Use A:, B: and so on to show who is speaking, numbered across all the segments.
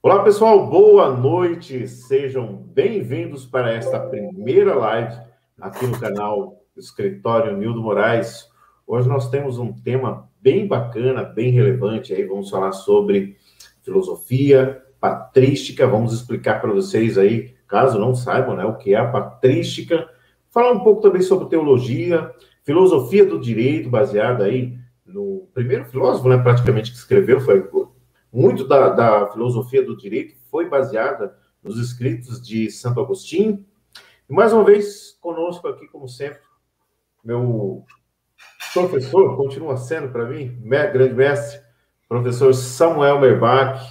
A: Olá, pessoal, boa noite. Sejam bem-vindos para esta primeira live aqui no canal do Escritório Nildo Moraes. Hoje nós temos um tema bem bacana, bem relevante. Aí vamos falar sobre filosofia, patrística. Vamos explicar para vocês aí, caso não saibam, né, o que é a patrística. Falar um pouco também sobre teologia, filosofia do direito, baseada aí no primeiro filósofo, né, praticamente que escreveu, foi muito da filosofia do direito foi baseada nos escritos de Santo Agostinho. E mais uma vez, conosco aqui, como sempre, meu professor, continua sendo para mim, grande mestre, professor Samuel Merbach.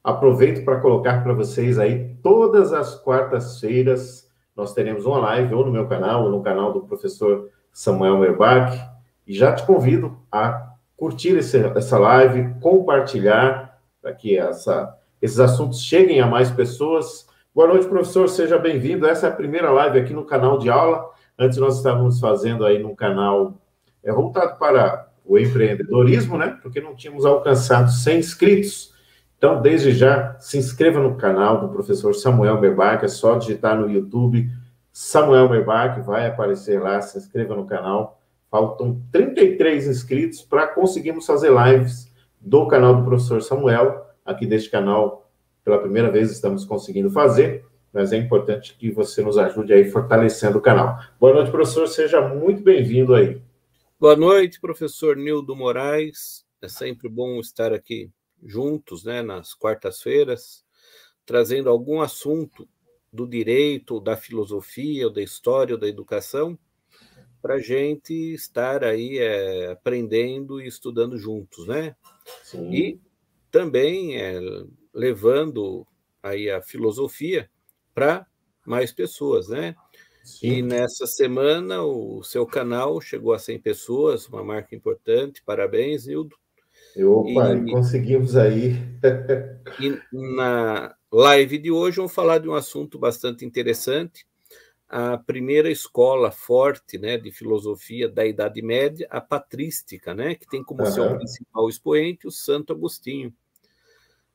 A: Aproveito para colocar para vocês aí, todas as quartas-feiras, nós teremos uma live, ou no meu canal, ou no canal do professor Samuel Merbach, e já te convido a curtir essa live, compartilhar, para que esses assuntos cheguem a mais pessoas. Boa noite, professor, seja bem-vindo. Essa é a primeira live aqui no canal de aula. Antes nós estávamos fazendo aí num canal voltado para o empreendedorismo, né? Porque não tínhamos alcançado 100 inscritos. Então, desde já, se inscreva no canal do professor Samuel Merbach, é só digitar no YouTube Samuel Merbach, vai aparecer lá, se inscreva no canal. Faltam 33 inscritos para conseguirmos fazer lives do canal do professor Samuel. Aqui deste canal, pela primeira vez, estamos conseguindo fazer, mas é importante que você nos ajude aí fortalecendo o canal. Boa noite, professor, seja muito bem-vindo aí.
B: Boa noite, professor Nildo Moraes. É sempre bom estar aqui juntos, né, nas quartas-feiras, trazendo algum assunto do direito, da filosofia, ou da história, ou da educação, para a gente estar aí aprendendo e estudando juntos, né?
A: Sim.
B: E também levando aí a filosofia para mais pessoas, né?
A: Sim.
B: E nessa semana o seu canal chegou a 100 pessoas, uma marca importante. Parabéns, Nildo.
A: Opa, conseguimos aí.
B: E na live de hoje vamos falar de um assunto bastante interessante. A primeira escola forte, né, de filosofia da Idade Média, a patrística, né, que tem como seu principal expoente o Santo Agostinho.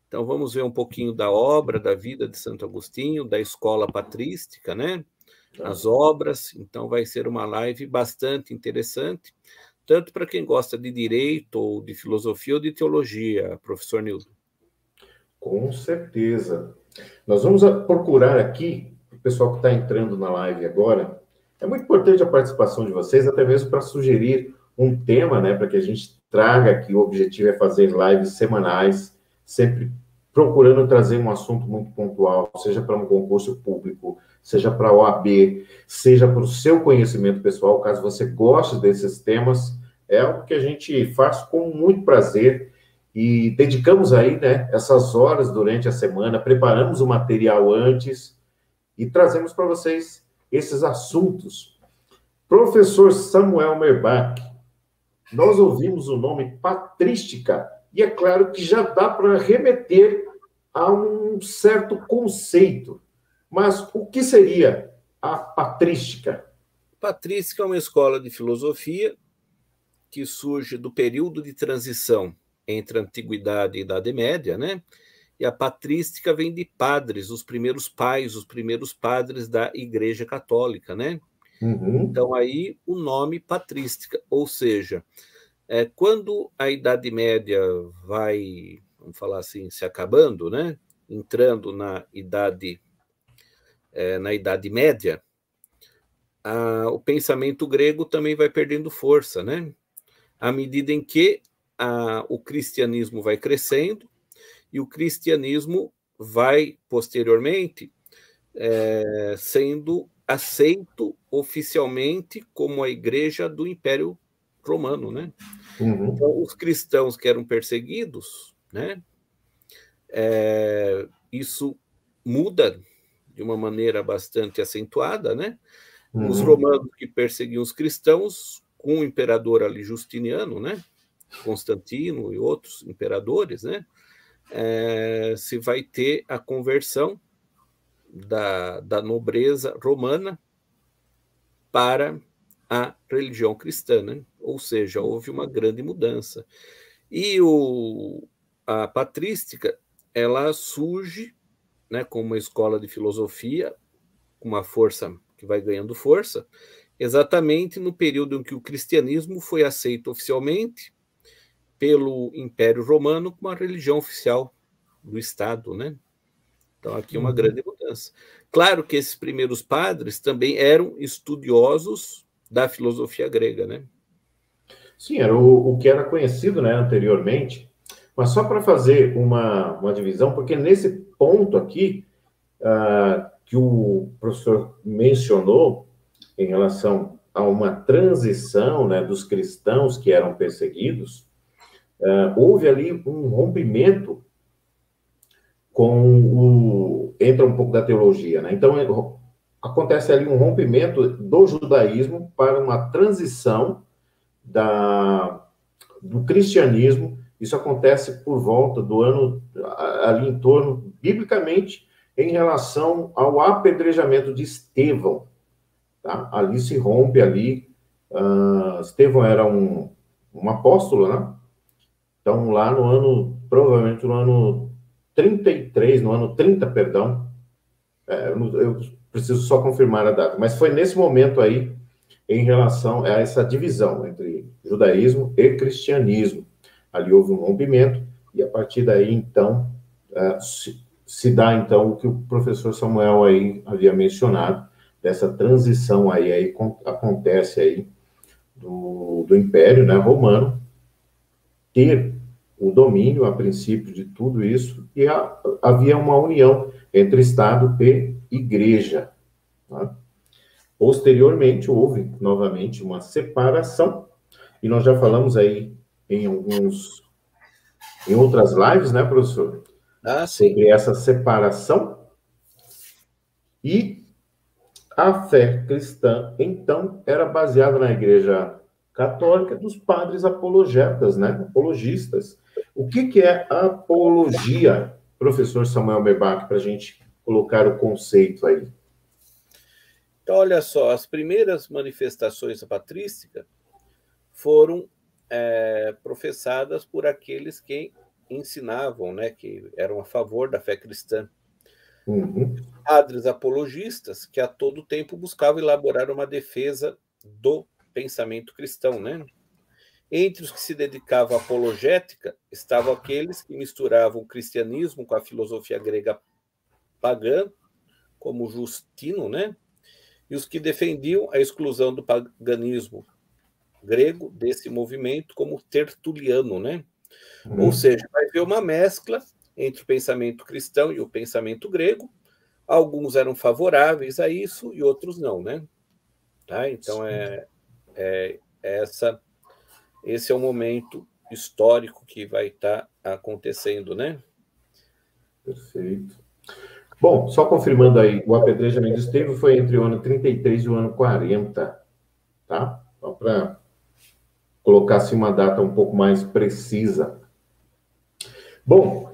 B: Então vamos ver um pouquinho da obra, da vida de Santo Agostinho, da escola patrística, né? As obras. Então vai ser uma live bastante interessante, tanto para quem gosta de direito, ou de filosofia, ou de teologia, professor Nildo.
A: Com certeza. Nós vamos procurar aqui, o pessoal que está entrando na live agora, é muito importante a participação de vocês, até mesmo para sugerir um tema, né, para que a gente traga aqui. O objetivo é fazer lives semanais, sempre procurando trazer um assunto muito pontual, seja para um concurso público, seja para a OAB, seja para o seu conhecimento pessoal, caso você goste desses temas, é algo que a gente faz com muito prazer. E dedicamos aí, né, essas horas durante a semana, preparamos o material antes e trazemos para vocês esses assuntos. Professor Samuel Merbach, nós ouvimos o nome patrística, e é claro que já dá para remeter a um certo conceito. Mas o que seria a patrística?
B: Patrística é uma escola de filosofia que surge do período de transição entre a Antiguidade e a Idade Média, né? E a patrística vem de padres, os primeiros pais, os primeiros padres da Igreja Católica, né? Então aí o nome patrística, ou seja, quando a Idade Média vai, vamos falar assim, se acabando, né? Entrando na Idade Média, o pensamento grego também vai perdendo força, né? À medida em que o cristianismo vai crescendo, e o cristianismo vai, posteriormente, sendo aceito oficialmente como a igreja do Império Romano, né? Então, os cristãos que eram perseguidos, né? Isso muda de uma maneira bastante acentuada, né? Os romanos que perseguiam os cristãos, com o imperador ali Justiniano, né? Constantino e outros imperadores, né? Se vai ter a conversão da nobreza romana para a religião cristã, né? Ou seja, houve uma grande mudança. E a patrística ela surge, né, como uma escola de filosofia, com uma força que vai ganhando força, exatamente no período em que o cristianismo foi aceito oficialmente pelo Império Romano como a religião oficial do Estado, né? Então, aqui uma grande mudança. Claro que esses primeiros padres também eram estudiosos da filosofia grega, né?
A: Sim, era o que era conhecido, né, anteriormente, mas só para fazer uma divisão, porque nesse ponto aqui, que o professor mencionou, em relação a uma transição, né, dos cristãos que eram perseguidos, houve ali um rompimento entra um pouco da teologia, né? Então, acontece ali um rompimento do judaísmo para uma transição do cristianismo. Isso acontece por volta do ano, ali em torno, biblicamente, em relação ao apedrejamento de Estevão. Tá? Ali se rompe ali. Estevão era um apóstolo, né? Então, lá no ano, provavelmente no ano 33, no ano 30, perdão, eu preciso só confirmar a data, mas foi nesse momento aí, em relação a essa divisão entre judaísmo e cristianismo. Ali houve um rompimento, e a partir daí, então, se dá, então, o que o professor Samuel aí havia mencionado, dessa transição aí acontece aí do Império, né, Romano, ter o domínio, a princípio, de tudo isso, e havia uma união entre Estado e Igreja. Tá? Posteriormente, houve, novamente, uma separação, e nós já falamos aí em outras lives, né, professor? Sobre essa separação, e a fé cristã, então, era baseada na Igreja Católica dos padres apologetas, né? Apologistas. O que é apologia, professor Samuel Merbach, para a gente colocar o conceito aí?
B: Então, olha só, as primeiras manifestações patrísticas foram professadas por aqueles que ensinavam, né, que eram a favor da fé cristã.
A: Uhum.
B: Padres apologistas que a todo tempo buscavam elaborar uma defesa do pensamento cristão, né? Entre os que se dedicavam à apologética estavam aqueles que misturavam o cristianismo com a filosofia grega pagã, como Justino, né? E os que defendiam a exclusão do paganismo grego desse movimento, como Tertuliano, né? Ou seja, vai haver uma mescla entre o pensamento cristão e o pensamento grego. Alguns eram favoráveis a isso e outros não, né? Tá? Então, esse é o momento histórico que vai estar acontecendo, né?
A: Perfeito. Bom, só confirmando aí, o apedrejamento de Estevão foi entre o ano 33 e o ano 40, tá? Só para colocar assim uma data um pouco mais precisa. Bom,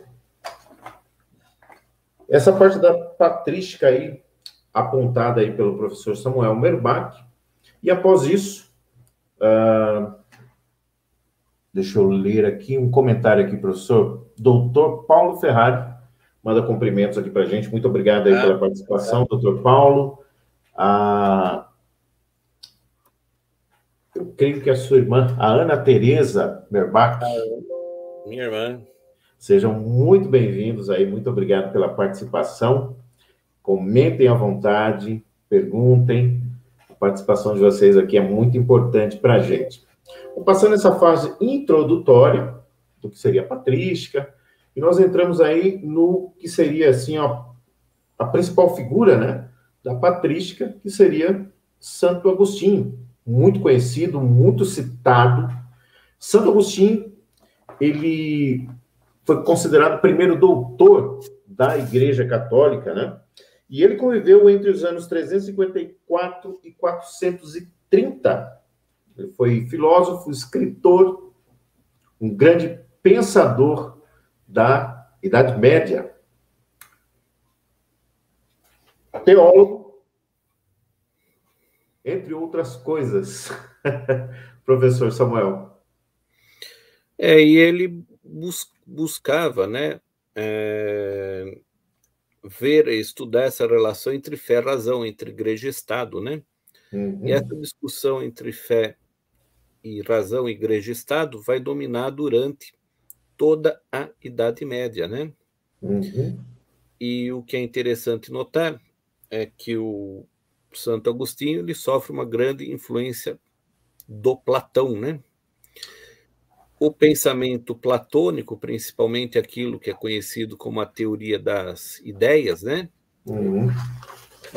A: essa parte da patrística aí, apontada aí pelo professor Samuel Merbach, e após isso, deixa eu ler aqui um comentário aqui, professor. Doutor Paulo Ferrari manda cumprimentos aqui para a gente. Muito obrigado aí pela participação, doutor Paulo. Eu creio que a sua irmã, a Ana Tereza Merbach.
B: Minha irmã.
A: Sejam muito bem-vindos aí. Muito obrigado pela participação. Comentem à vontade, perguntem. A participação de vocês aqui é muito importante para a gente. Vou passando essa fase introdutória do que seria a patrística, e nós entramos aí no que seria, assim, a principal figura, né, da patrística, que seria Santo Agostinho, muito conhecido, muito citado. Santo Agostinho, ele foi considerado o primeiro doutor da Igreja Católica, né? E ele conviveu entre os anos 354 e 430. Ele foi filósofo, escritor, um grande pensador da Idade Média. Teólogo, entre outras coisas. Professor Samuel.
B: E ele buscava, né, ver e estudar essa relação entre fé e razão, entre igreja e Estado, né? E essa discussão entre fé e razão, igreja e Estado, vai dominar durante toda a Idade Média, né? E o que é interessante notar é que o Santo Agostinho ele sofre uma grande influência do Platão, né? O pensamento platônico, principalmente aquilo que é conhecido como a teoria das ideias, né?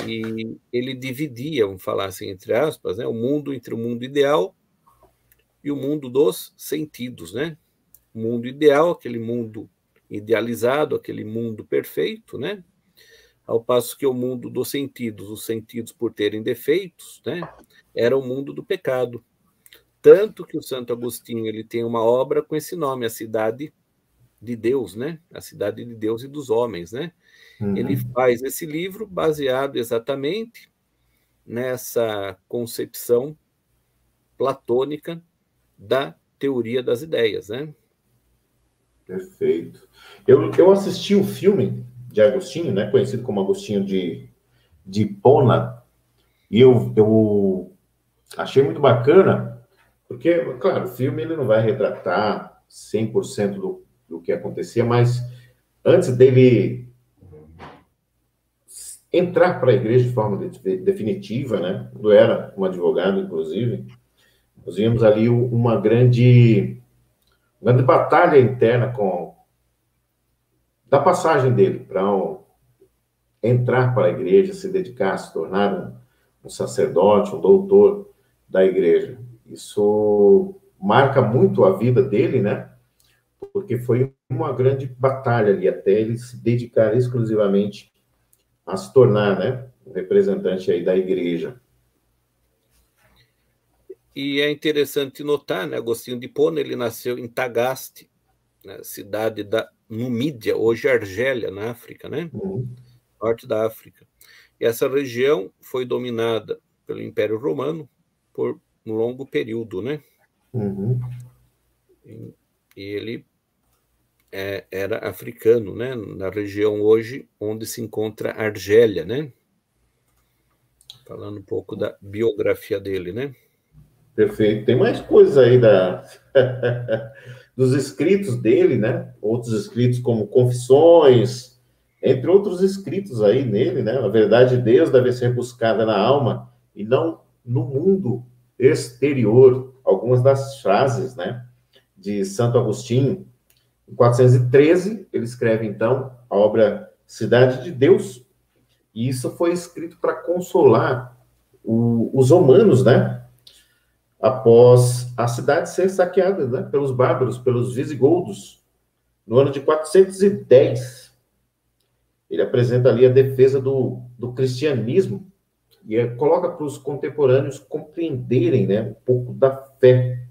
B: E ele dividia, vamos falar assim, entre aspas, né, o mundo entre o mundo ideal e o mundo dos sentidos, né? O mundo ideal, aquele mundo idealizado, aquele mundo perfeito, né? Ao passo que o mundo dos sentidos, os sentidos por terem defeitos, né? Era o mundo do pecado. Tanto que o Santo Agostinho ele tem uma obra com esse nome, A Cidade de Deus, né? A Cidade de Deus e dos Homens, né? Ele faz esse livro baseado exatamente nessa concepção platônica da teoria das ideias, né?
A: Perfeito. Eu assisti o filme de Agostinho, né, conhecido como Agostinho de Hipona, e eu achei muito bacana, porque, claro, o filme ele não vai retratar 100% do que acontecia, mas antes dele entrar para a igreja de forma definitiva, né, quando era um advogado, inclusive, nós vimos ali uma grande batalha interna da passagem dele para entrar para a igreja, se dedicar, se tornar um sacerdote, um doutor da igreja. Isso marca muito a vida dele, né? Porque foi uma grande batalha ali, até ele se dedicar exclusivamente a se tornar, né, um representante aí da igreja.
B: E é interessante notar, né, Agostinho de Hipona, ele nasceu em Tagaste, né, cidade da Numídia, hoje Argélia, na África, né? Norte da África. E essa região foi dominada pelo Império Romano por um longo período, né? E ele era africano, né? Na região hoje onde se encontra Argélia, né? Falando um pouco da biografia dele, né?
A: Perfeito. Tem mais coisas aí dos escritos dele, né? Outros escritos como Confissões, entre outros escritos aí nele, né? A verdade de Deus deve ser buscada na alma e não no mundo exterior. Algumas das frases, né, de Santo Agostinho. Em 413, ele escreve, então, a obra Cidade de Deus, e isso foi escrito para consolar os romanos, né? Após a cidade ser saqueada, né, pelos bárbaros, pelos visigodos, no ano de 410. Ele apresenta ali a defesa do cristianismo e coloca para os contemporâneos compreenderem, né, um pouco da fé,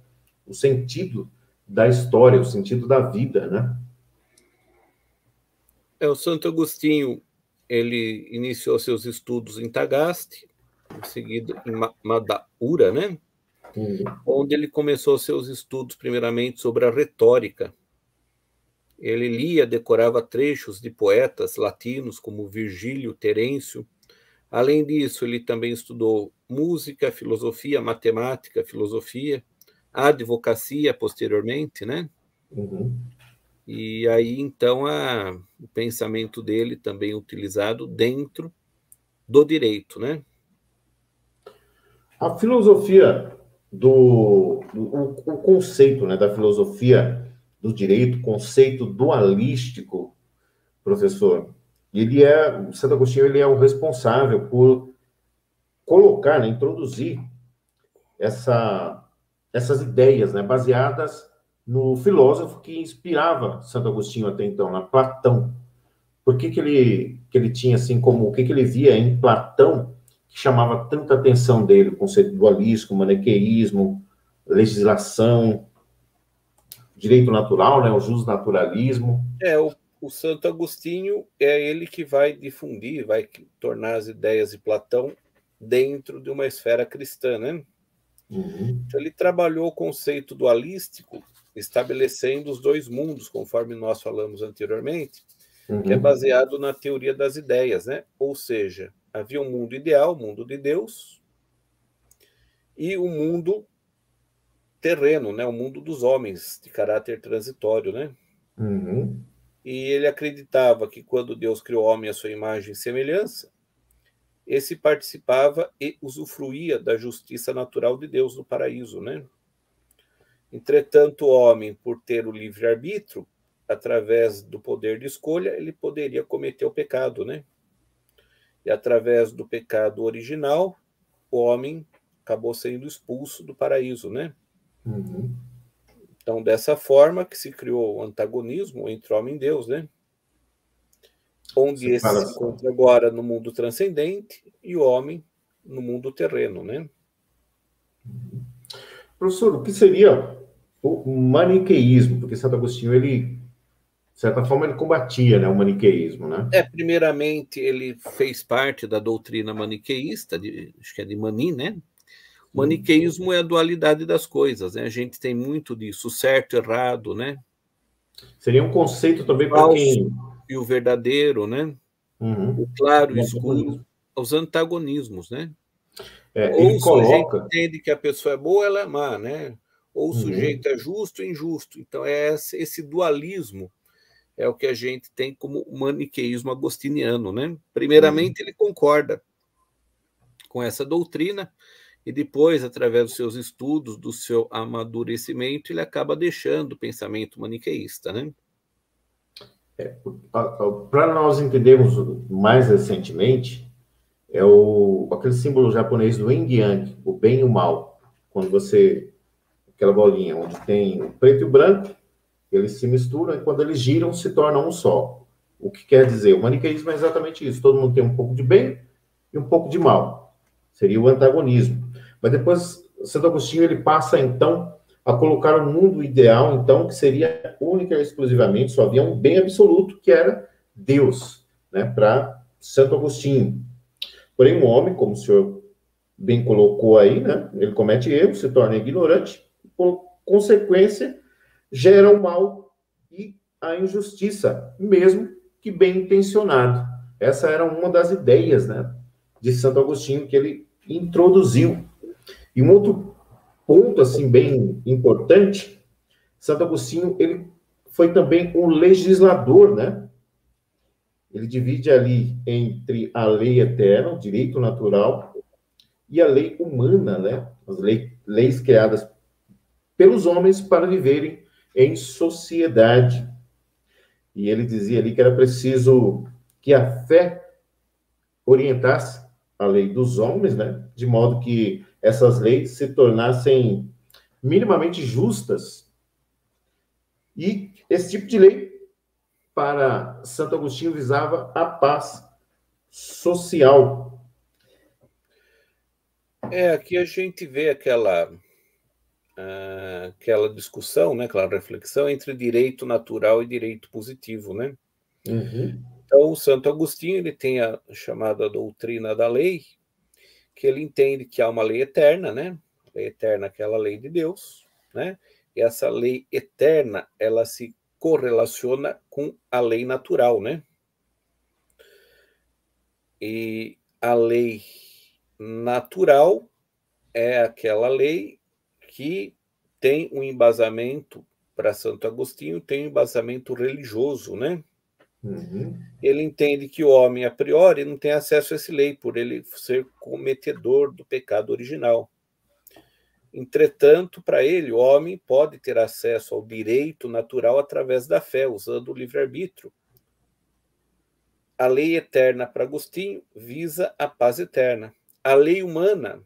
A: o sentido da história, o sentido da vida, né?
B: O Santo Agostinho, ele iniciou seus estudos em Tagaste, em seguida em Madaura, né? Onde ele começou seus estudos primeiramente sobre a retórica. Ele lia, decorava trechos de poetas latinos como Virgílio, Terêncio. Além disso, ele também estudou música, filosofia, matemática, filosofia, advocacia posteriormente, né? E aí, então, o pensamento dele também utilizado dentro do direito, né?
A: A filosofia o conceito, né, da filosofia do direito, conceito dualístico, professor, o Santo Agostinho ele é o responsável por colocar, né, introduzir essas ideias, né, baseadas no filósofo que inspirava Santo Agostinho até então, na Platão. Por que ele tinha assim como, o que ele via em Platão que chamava tanta atenção dele, o conceito do dualismo, maniqueísmo, legislação, direito natural, né, o justnaturalismo.
B: O Santo Agostinho é ele que vai difundir, vai tornar as ideias de Platão dentro de uma esfera cristã, né? Então, ele trabalhou o conceito dualístico, estabelecendo os dois mundos, conforme nós falamos anteriormente, que é baseado na teoria das ideias, né? Ou seja, havia um mundo ideal, o mundo de Deus, e o mundo terreno, né? O mundo dos homens, de caráter transitório, né?
A: Uhum.
B: E ele acreditava que quando Deus criou o homem à sua imagem e semelhança, esse participava e usufruía da justiça natural de Deus no paraíso, né? Entretanto, o homem, por ter o livre-arbítrio, através do poder de escolha, ele poderia cometer o pecado, né? E através do pecado original, o homem acabou sendo expulso do paraíso, né?
A: Uhum.
B: Então, dessa forma que se criou o antagonismo entre homem e Deus, né? Onde esse se
A: Separação.
B: encontra agora no mundo transcendente e o homem no mundo terreno, né?
A: Professor, o que seria o maniqueísmo? Porque Santo Agostinho, ele, de certa forma, ele combatia, né, o maniqueísmo, né?
B: Primeiramente, ele fez parte da doutrina maniqueísta, acho que é de Mani, né? O maniqueísmo é a dualidade das coisas, né? A gente tem muito disso, o certo, errado, né?
A: Seria um conceito
B: O
A: também para
B: falso
A: quem...
B: e o verdadeiro, né? O
A: Uhum.
B: claro e o escuro, os antagonismos, né? Ou
A: Ele
B: o sujeito
A: coloca...
B: entende que a pessoa é boa, ela é má, né? Ou o
A: Uhum.
B: sujeito é justo e injusto. Então, é esse dualismo é o que a gente tem como maniqueísmo agostiniano, né?
A: Uhum.
B: Primeiramente, ele concorda com essa doutrina e depois, através dos seus estudos, do seu amadurecimento, ele acaba deixando o pensamento maniqueísta, né?
A: Para nós entendermos mais recentemente, aquele símbolo japonês do yin e yang, o bem e o mal. Quando você... Aquela bolinha onde tem o preto e o branco, eles se misturam e quando eles giram se tornam um só. O que quer dizer? O maniqueísmo é exatamente isso. Todo mundo tem um pouco de bem e um pouco de mal. Seria o antagonismo. Mas depois, Santo Agostinho, ele passa, então, a colocar o mundo ideal, então, que seria única e exclusivamente, só havia um bem absoluto, que era Deus, né, para Santo Agostinho. Porém, um homem, como o senhor bem colocou aí, né, ele comete erros, se torna ignorante, por consequência, gera o mal e a injustiça, mesmo que bem intencionado. Essa era uma das ideias, né, de Santo Agostinho que ele introduziu. E um outro ponto assim bem importante, Santo Agostinho ele foi também um legislador, né? Ele divide ali entre a lei eterna, o direito natural, e a lei humana, né? As leis criadas pelos homens para viverem em sociedade. E ele dizia ali que era preciso que a fé orientasse a lei dos homens, né? De modo que essas leis se tornassem minimamente justas. E esse tipo de lei, para Santo Agostinho, visava a paz social.
B: Aqui a gente vê aquela discussão, né, aquela reflexão entre direito natural e direito positivo, né?
A: Uhum.
B: Então, o Santo Agostinho ele tem a chamada doutrina da lei, que ele entende que há uma lei eterna, né? Lei eterna, aquela lei de Deus, né? E essa lei eterna, ela se correlaciona com a lei natural, né? E a lei natural é aquela lei que tem um embasamento, para Santo Agostinho, tem um embasamento religioso, né?
A: Uhum.
B: Ele entende que o homem, a priori, não tem acesso a essa lei, por ele ser cometedor do pecado original. Entretanto, para ele, o homem pode ter acesso ao direito natural através da fé, usando o livre-arbítrio. A lei eterna, para Agostinho, visa a paz eterna. A lei humana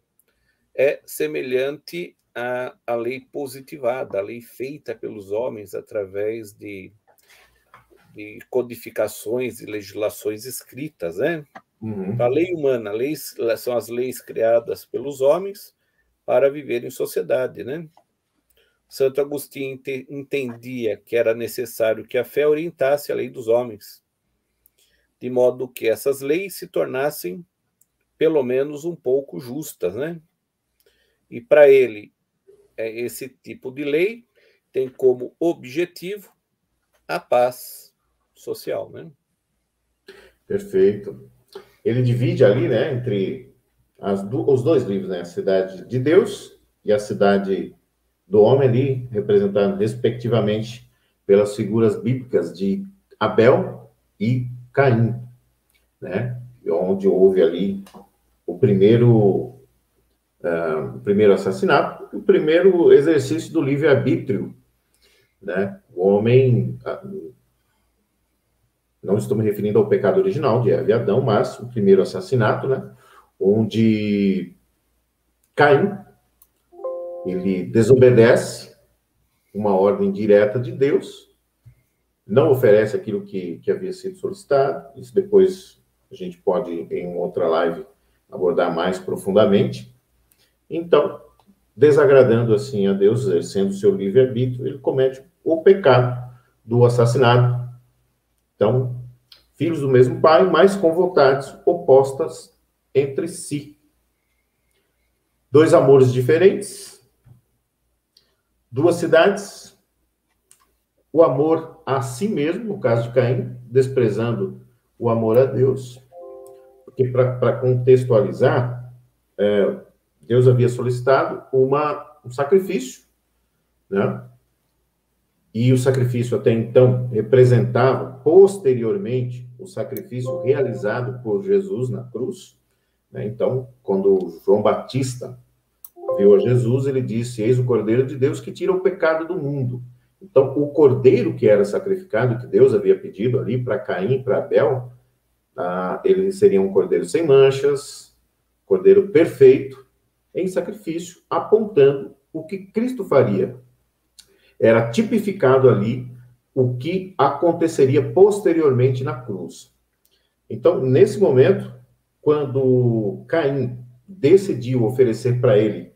B: é semelhante à lei positivada, a lei feita pelos homens através de codificações e legislações escritas, né? A
A: Uhum.
B: lei humana, são as leis criadas pelos homens para viver em sociedade, né? Santo Agostinho entendia que era necessário que a fé orientasse a lei dos homens, de modo que essas leis se tornassem, pelo menos, um pouco justas, né? E para ele, esse tipo de lei tem como objetivo a paz social, né?
A: Perfeito. Ele divide ali, né, entre os dois livros, né, a cidade de Deus e a cidade do homem ali, representado respectivamente pelas figuras bíblicas de Abel e Caim, né, onde houve ali o primeiro assassinato, o primeiro exercício do livre-arbítrio, né, o homem, não estou me referindo ao pecado original de Eva e Adão, mas o primeiro assassinato, né, onde Caim, ele desobedece uma ordem direta de Deus, não oferece aquilo que havia sido solicitado. Isso depois a gente pode, em outra live, abordar mais profundamente. Então, desagradando assim a Deus, exercendo o seu livre-arbítrio, ele comete o pecado do assassinato. Então, filhos do mesmo pai, mas com vontades opostas entre si. Dois amores diferentes, duas cidades, o amor a si mesmo, no caso de Caim, desprezando o amor a Deus, porque para contextualizar, Deus havia solicitado um sacrifício, né? E o sacrifício até então representava, posteriormente, o sacrifício realizado por Jesus na cruz, né? Então, quando João Batista viu a Jesus, ele disse: Eis o Cordeiro de Deus que tira o pecado do mundo. Então, o cordeiro que era sacrificado, que Deus havia pedido ali para Caim e para Abel, ele seria um cordeiro sem manchas, cordeiro perfeito, em sacrifício, apontando o que Cristo faria. Era tipificado ali o que aconteceria posteriormente na cruz. Então, nesse momento, quando Caim decidiu oferecer para ele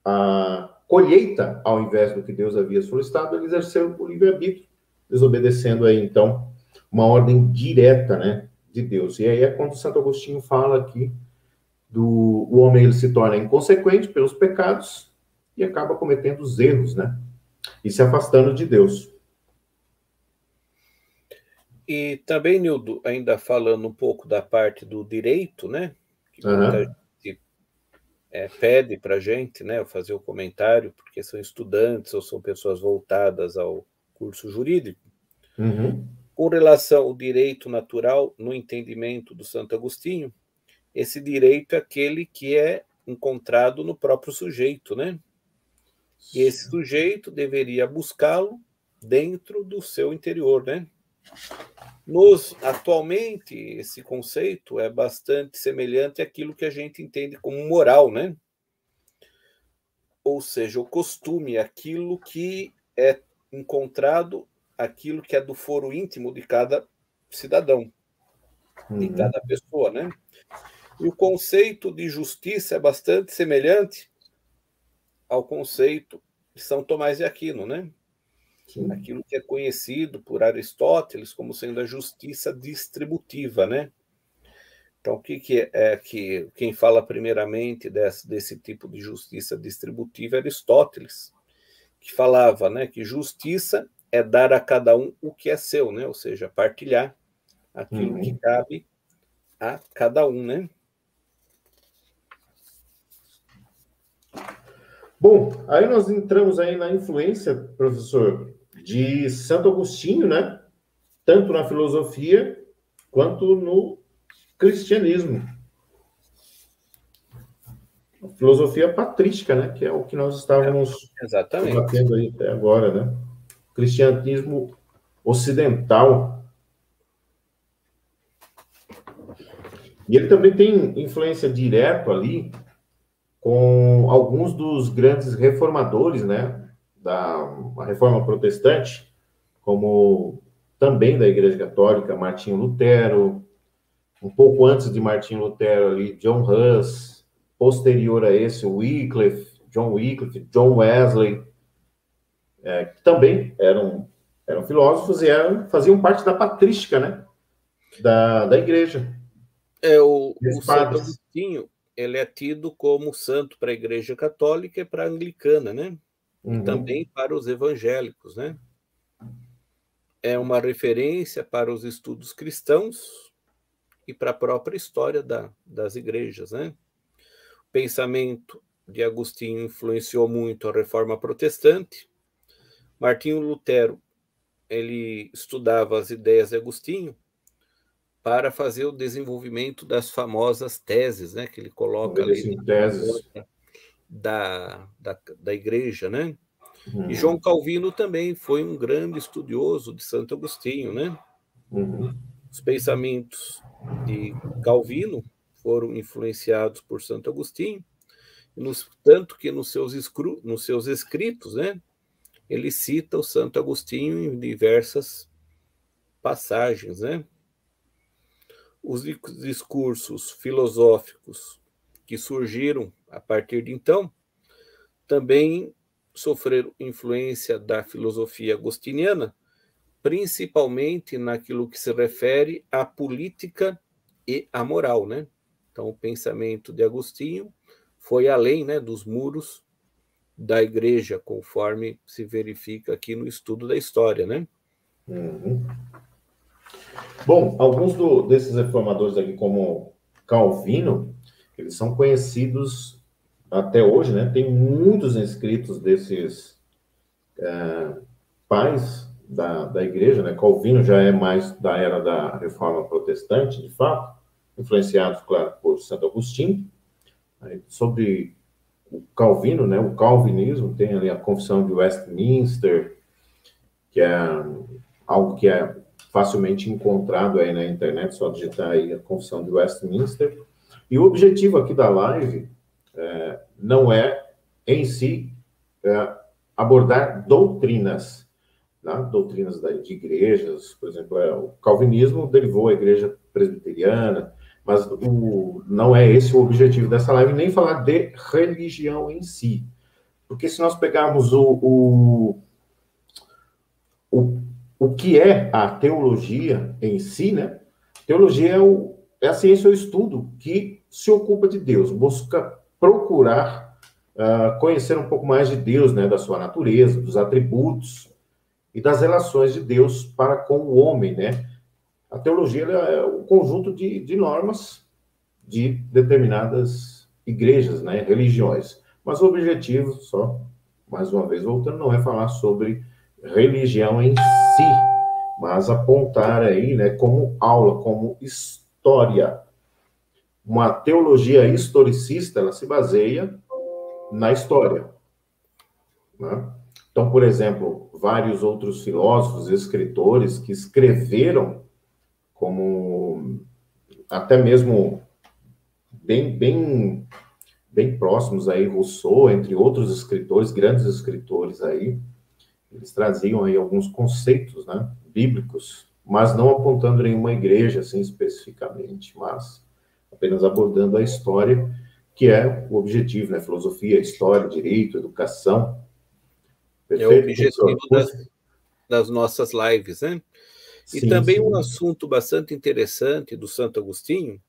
A: a colheita, ao invés do que Deus havia solicitado, ele exerceu o livre-arbítrio, desobedecendo aí, então, uma ordem direta, né, de Deus. E aí é quando Santo Agostinho fala aqui o homem ele se torna inconsequente pelos pecados e acaba cometendo os erros, né, e se afastando de Deus.
B: E também, Nildo, ainda falando um pouco da parte do direito, né, que muita gente pede para a gente, né, fazer o comentário, porque são estudantes ou são pessoas voltadas ao curso jurídico.
A: Uhum.
B: Com relação ao direito natural, no entendimento do Santo Agostinho, esse direito é aquele que é encontrado no próprio sujeito, né? E esse sujeito deveria buscá-lo dentro do seu interior, né? Atualmente, esse conceito é bastante semelhante àquilo que a gente entende como moral, né? Ou seja, o costume, aquilo que é encontrado, aquilo que é do foro íntimo de cada cidadão, de cada pessoa, né? E o conceito de justiça é bastante semelhante ao conceito de São Tomás de Aquino, né?
A: Sim.
B: Aquilo que é conhecido por Aristóteles como sendo a justiça distributiva, né? Então, o que é que quem fala primeiramente desse tipo de justiça distributiva é Aristóteles, que falava, né, que justiça é dar a cada um o que é seu, né? Ou seja, partilhar aquilo que cabe a cada um, né?
A: Bom, aí nós entramos aí na influência, professor, de Santo Agostinho, né? Tanto na filosofia quanto no cristianismo. A filosofia patrística, né? Que é o que nós estávamos debatendo aí até agora, né? Cristianismo ocidental. E ele também tem influência direta ali com alguns dos grandes reformadores, né? Da Reforma Protestante, como também da Igreja Católica, Martinho Lutero, um pouco antes de Martinho Lutero ali, John Hus, posterior a esse, John Wycliffe, John Wesley, que também eram filósofos e faziam parte da patrística, né, da igreja.
B: O Santo Agostinho, ele é tido como santo para a Igreja Católica e para a Anglicana, né? E também para os evangélicos, né? É uma referência para os estudos cristãos e para a própria história das igrejas, né? O pensamento de Agostinho influenciou muito a Reforma Protestante. Martinho Lutero, ele estudava as ideias de Agostinho para fazer o desenvolvimento das famosas teses, né, que ele coloca ali da igreja, né? E João Calvino também foi um grande estudioso de Santo Agostinho, né? Os pensamentos de Calvino foram influenciados por Santo Agostinho, tanto que nos seus escritos, né, ele cita o Santo Agostinho em diversas passagens, né? Os discursos filosóficos que surgiram a partir de então também sofreram influência da filosofia agostiniana, principalmente naquilo que se refere à política e à moral, né? Então, o pensamento de Agostinho foi além, né, dos muros da igreja, conforme se verifica aqui no estudo da história, né?
A: Bom, alguns desses reformadores aqui, como Calvino, eles são conhecidos até hoje, né? Tem muitos escritos desses pais da igreja, né? Calvino já é mais da era da Reforma Protestante, de fato, influenciado, claro, por Santo Agostinho. Aí, sobre o Calvino, né? O calvinismo, tem ali a Confissão de Westminster, que é algo que é facilmente encontrado aí na internet, só digitar aí a Confissão de Westminster. E o objetivo aqui da live não é, em si, abordar doutrinas, né? Doutrinas de igrejas, por exemplo, o calvinismo derivou a igreja presbiteriana, mas não é esse o objetivo dessa live, nem falar de religião em si. Porque se nós pegarmos o que é a teologia em si, né? Teologia é a ciência ou estudo que se ocupa de Deus, busca procurar conhecer um pouco mais de Deus, né? Da sua natureza, dos atributos e das relações de Deus para com o homem, né? A teologia é um conjunto de normas de determinadas igrejas, né? Religiões. Mas o objetivo, só mais uma vez voltando, não é falar sobre religião em si, mas apontar aí, né, como aula, como história. Uma teologia historicista, ela se baseia na história, né? Então, por exemplo, vários outros filósofos, escritores que escreveram, como até mesmo bem próximos aí, Rousseau, entre outros escritores, grandes escritores aí, eles traziam aí alguns conceitos, né, bíblicos, mas não apontando nenhuma igreja, assim, especificamente, mas apenas abordando a história, que é o objetivo, né, filosofia, história, direito, educação.
B: Perfeito, é o objetivo das nossas lives, né? E sim, também um assunto bastante interessante do Santo Agostinho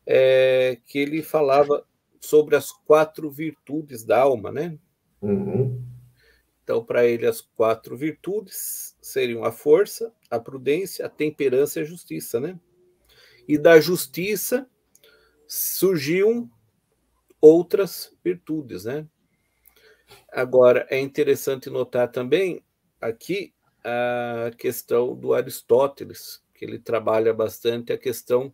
B: é que ele falava sobre as 4 virtudes da alma, né? Então, para ele, as 4 virtudes seriam a força, a prudência, a temperança e a justiça, né? E da justiça surgiam outras virtudes, né? Agora, é interessante notar também aqui a questão do Aristóteles, que ele trabalha bastante a questão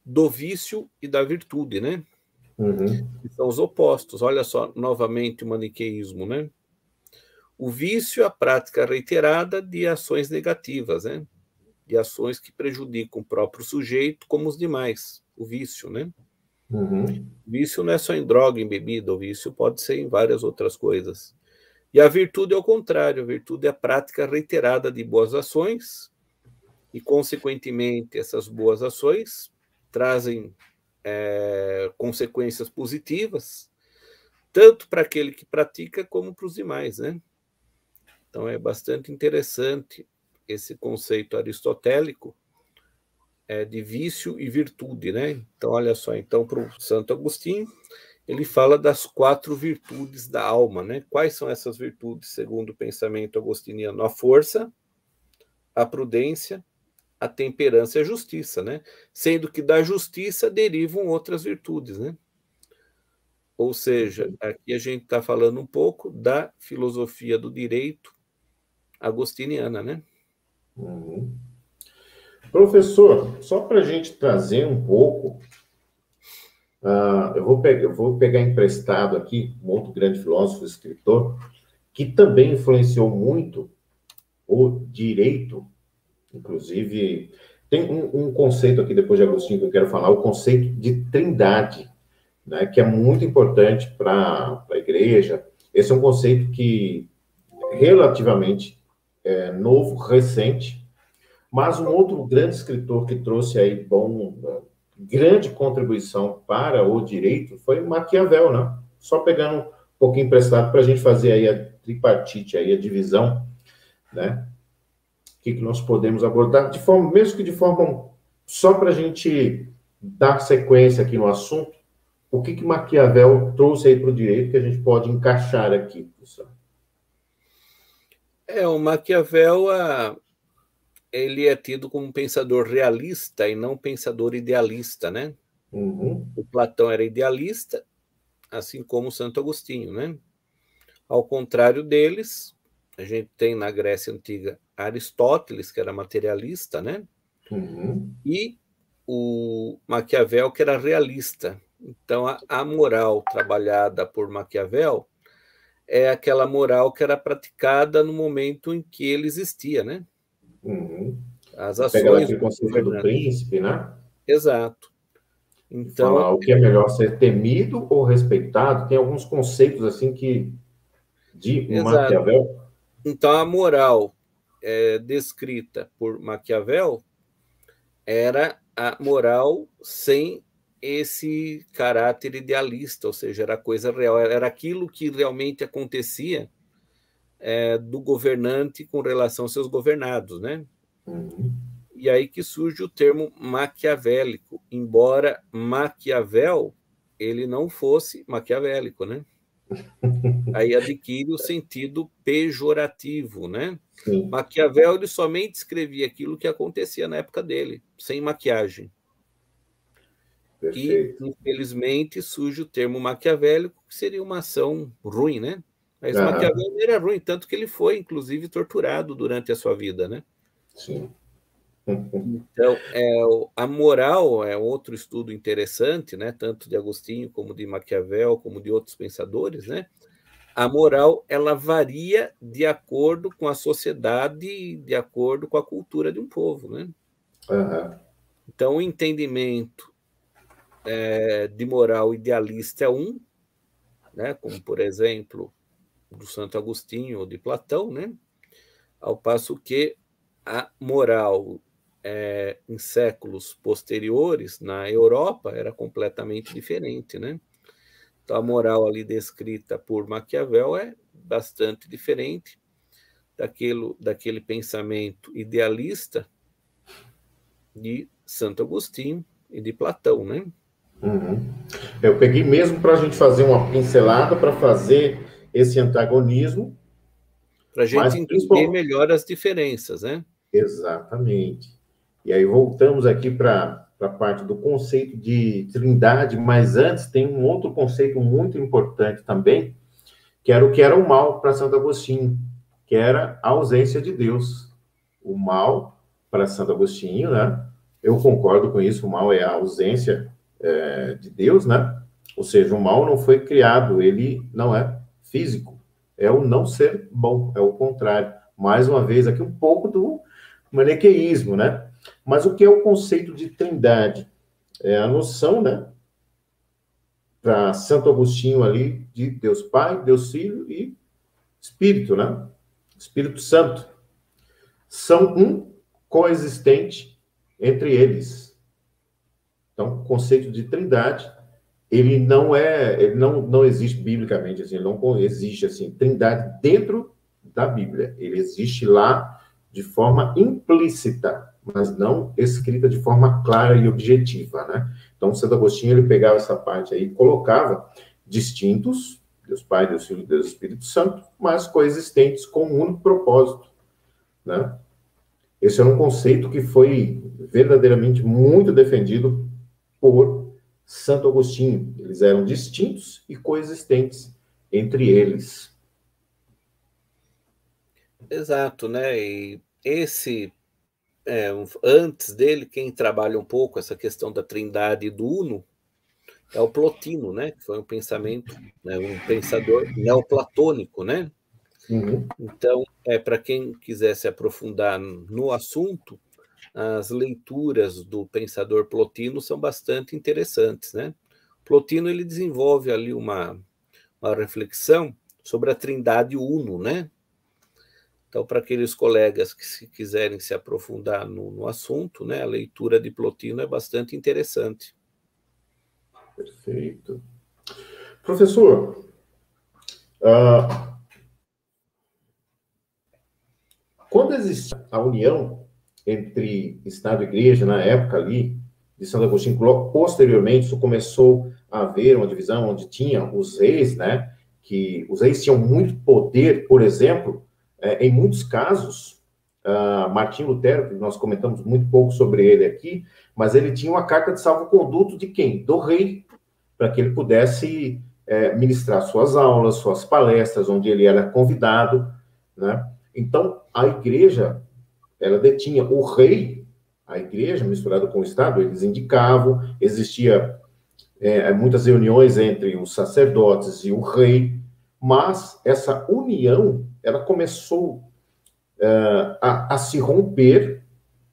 B: do vício e da virtude, né? Que são os opostos. Olha só, novamente, o maniqueísmo, né? O vício é a prática reiterada de ações negativas, né? De ações que prejudicam o próprio sujeito como os demais. O vício, né? O vício não é só em droga, em bebida, o vício pode ser em várias outras coisas. E a virtude é o contrário, a virtude é a prática reiterada de boas ações e, consequentemente, essas boas ações trazem consequências positivas, tanto para aquele que pratica como para os demais, né? Então, é bastante interessante esse conceito aristotélico de vício e virtude, né? Então, olha só, então, para o Santo Agostinho, ele fala das 4 virtudes da alma, né? Quais são essas virtudes, segundo o pensamento agostiniano? A força, a prudência, a temperança e a justiça, né? Sendo que da justiça derivam outras virtudes, né? Ou seja, aqui a gente está falando um pouco da filosofia do direito agostiniana, né?
A: Uhum. Professor, só para a gente trazer um pouco, eu vou pegar emprestado aqui um outro grande filósofo, escritor, que também influenciou muito o direito, inclusive, tem um conceito aqui, depois de Agostinho, que eu quero falar, o conceito de trindade, né, que é muito importante para a igreja. Esse é um conceito que relativamente novo, recente, mas um outro grande escritor que trouxe aí grande contribuição para o direito foi Maquiavel, né? Só pegando um pouquinho emprestado para a gente fazer aí a tripartite, aí a divisão, né? O que nós podemos abordar, de forma, mesmo que de forma, só para a gente dar sequência aqui no assunto, o que Maquiavel trouxe aí para o direito que a gente pode encaixar aqui, professor?
B: O Maquiavel, ele é tido como um pensador realista e não pensador idealista, né?
A: Uhum.
B: O Platão era idealista, assim como Santo Agostinho, né? Ao contrário deles, a gente tem na Grécia Antiga Aristóteles, que era materialista, né?
A: Uhum.
B: E o Maquiavel, que era realista. Então, a moral trabalhada por Maquiavel é aquela moral que era praticada no momento em que ele existia, né?
A: Uhum.
B: As
A: Pega lá
B: ações
A: aquele
B: do
A: conceito do
B: governante.
A: príncipe, né?
B: Exato.
A: E
B: Então,
A: falar o que é melhor ser temido ou respeitado. Tem alguns conceitos assim que de
B: exato.
A: Maquiavel.
B: Então, a moral descrita por Maquiavel era a moral sem esse caráter idealista, ou seja, era coisa real, era aquilo que realmente acontecia do governante com relação aos seus governados, né?
A: Uhum.
B: E aí que surge o termo maquiavélico, embora Maquiavel ele não fosse maquiavélico, né? Aí adquire o sentido pejorativo, né?
A: Sim,
B: Maquiavel ele somente escrevia aquilo que acontecia na época dele, sem maquiagem. E,
A: perfeito.
B: infelizmente, surge o termo maquiavélico, que seria uma ação ruim, né? Mas
A: Aham,
B: Maquiavel não era ruim, tanto que ele foi, inclusive, torturado durante a sua vida, né?
A: sim.
B: Então, a moral é outro estudo interessante, né? Tanto de Agostinho, como de Maquiavel, como de outros pensadores, né? A moral, ela varia de acordo com a sociedade, de acordo com a cultura de um povo, né?
A: Aham,
B: Então, o entendimento de moral idealista é um, né? Como, por exemplo, do Santo Agostinho ou de Platão, né? Ao passo que a moral em séculos posteriores, na Europa, era completamente diferente, né? Então, a moral ali descrita por Maquiavel é bastante diferente daquele pensamento idealista de Santo Agostinho e de Platão, né?
A: uhum. Eu peguei mesmo para a gente fazer uma pincelada, para fazer esse antagonismo,
B: Para a
A: mas
B: gente entender
A: principalmente.
B: melhor as diferenças, né?
A: Exatamente. E aí voltamos aqui para a parte do conceito de trindade, mas antes tem um outro conceito muito importante também, que era o mal para Santo Agostinho, que era a ausência de Deus. O mal para Santo Agostinho, né? Eu concordo com isso, o mal é a ausência de Deus, né? Ou seja, o mal não foi criado, ele não é físico, é o não ser bom, é o contrário. Mais uma vez, aqui um pouco do maniqueísmo, né? Mas o que é o conceito de trindade? É a noção, né? Para Santo Agostinho ali, de Deus Pai, Deus Filho e Espírito, né? Espírito Santo. São um coexistente entre eles. Então, o conceito de trindade, ele não existe biblicamente, assim, ele não existe, assim, trindade dentro da Bíblia. Ele existe lá de forma implícita, mas não escrita de forma clara e objetiva, né? Então, Santo Agostinho, ele pegava essa parte aí e colocava distintos, Deus Pai, Deus Filho, Deus Espírito Santo, mas coexistentes com um único propósito, né? Esse era um conceito que foi verdadeiramente muito defendido por Santo Agostinho. Eles eram distintos e coexistentes entre eles.
B: Exato, né? E antes dele, quem trabalha um pouco essa questão da trindade e do uno é o Plotino, né? Que foi um pensamento, né, um pensador neoplatônico, né?
A: Uhum.
B: Então, para quem quiser se aprofundar no assunto, as leituras do pensador Plotino são bastante interessantes, né? Plotino ele desenvolve ali uma reflexão sobre a trindade uno, né? Então, para aqueles colegas que se quiserem se aprofundar no assunto, né, a leitura de Plotino é bastante interessante.
A: Perfeito. Professor, quando existe a união entre Estado e Igreja, na época ali de Santo Agostinho, posteriormente isso começou a haver uma divisão onde tinha os reis, né? Que os reis tinham muito poder, por exemplo, em muitos casos, Martim Lutero, que nós comentamos muito pouco sobre ele aqui, mas ele tinha uma carta de salvo-conduto de quem? Do rei, para que ele pudesse ministrar suas aulas, suas palestras, onde ele era convidado, né? Então, a igreja, ela detinha o rei, a igreja, misturada com o Estado, eles indicavam, existia muitas reuniões entre os sacerdotes e o rei, mas essa união, ela começou a se romper.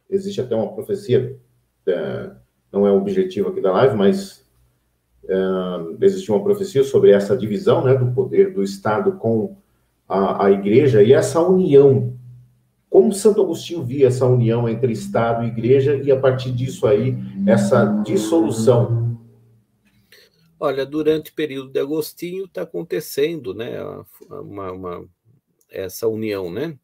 A: Existe até uma profecia, não é o objetivo aqui da live, mas existe uma profecia sobre essa divisão, né, do poder do Estado com a igreja, e essa união. Como Santo Agostinho via essa união entre Estado e Igreja, e a partir disso aí, essa dissolução?
B: Olha, durante o período de Agostinho está acontecendo, né, essa união, né?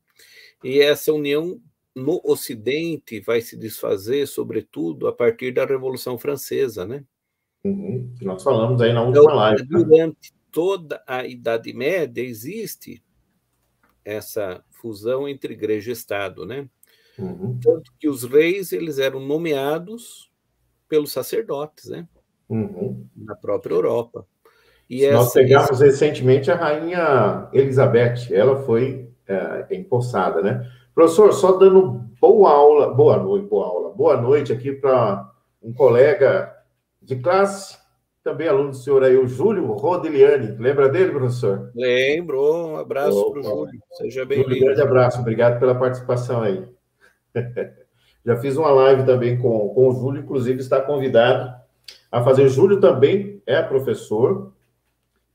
B: E essa união no Ocidente vai se desfazer, sobretudo, a partir da Revolução Francesa, né?
A: Uhum. Nós falamos aí na
B: Então,
A: última live.
B: durante toda a Idade Média existe essa fusão entre Igreja e Estado, né?
A: Uhum.
B: Tanto que os reis eles eram nomeados pelos sacerdotes, né?
A: Uhum.
B: Na própria Europa. E
A: Nós pegamos recentemente a rainha Elizabeth, ela foi empossada, né? Professor, só dando boa noite aqui para um colega de classe, também aluno do senhor aí, o Júlio Rodiliani. Lembra dele, professor?
B: Lembro, um abraço para o Júlio, seja
A: Júlio,
B: bem-vindo.
A: grande abraço, obrigado pela participação aí. Já fiz uma live também com o Júlio, inclusive está convidado a fazer. O Júlio também é professor,